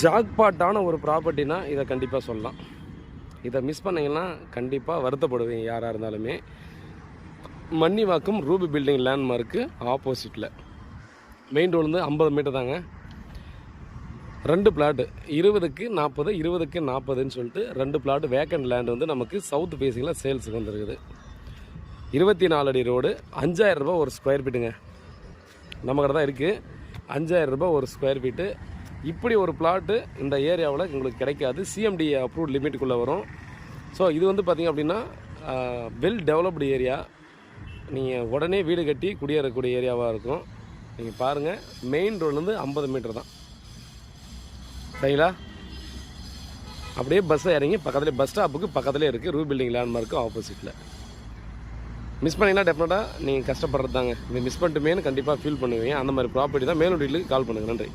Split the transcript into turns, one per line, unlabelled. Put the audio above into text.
ஜாக்பாட்டான ஒரு ப்ராப்பர்ட்டினா இதை கண்டிப்பாக சொல்லலாம். இதை மிஸ் பண்ணிங்கன்னா கண்டிப்பாக வருத்தப்படுவீங்க யாராக இருந்தாலுமே. மன்னிவாக்கம் ரூபி பில்டிங் லேண்ட்மார்க்கு ஆப்போசிட்டில் மெயின் ரோட்லேருந்து 50 மீட்டர் தாங்க. 2 பிளாட்டு 20க்கு 40 20க்கு 40ன்னு சொல்லிட்டு 2 பிளாட்டு வேக்கண்ட் லேண்ட் வந்து நமக்கு சவுத் ஃபேஸிங்கில் சேல்ஸுக்கு வந்துருக்குது. 24 அடி ரோடு, 5000 ரூபா ஒரு ஸ்கொயர் ஃபீட்டுங்க. நம்மக்கிட்ட தான் இருக்குது. 5000 ரூபா ஒரு ஸ்கொயர் ஃபீட்டு. இப்படி ஒரு பிளாட்டு இந்த ஏரியாவில் உங்களுக்கு கிடைக்காது. சிஎம்டி அப்ரூவ்ட் லிமிட்டுக்குள்ளே வரும். ஸோ இது வந்து பார்த்திங்க அப்படின்னா வெல் டெவலப்டு ஏரியா. நீங்கள் உடனே வீடு கட்டி குடியேறக்கூடிய ஏரியாவாக இருக்கும். நீங்கள் பாருங்கள், மெயின் ரோட்லேருந்து 50 மீட்டர் தான். சரிங்களா? அப்படியே பஸ்ஸை இறங்கி பக்கத்துலேயே பஸ் ஸ்டாப்புக்கு பக்கத்துலேயே இருக்குது. ரூபி பில்டிங் லேண்ட்மார்க்கு ஆப்போசிட்டில். மிஸ் பண்ணிங்கன்னா டெஃபினட்டாக நீங்கள் கஷ்டப்படுறது தாங்க. இதை மிஸ் பண்ணிட்டுமேனு கண்டிப்பாக ஃபீல் பண்ணுவீங்க. அந்த மாதிரி ப்ராப்பர்ட்டி தான். மேலும் டீலுக்கு கால் பண்ணுங்கள். நன்றி.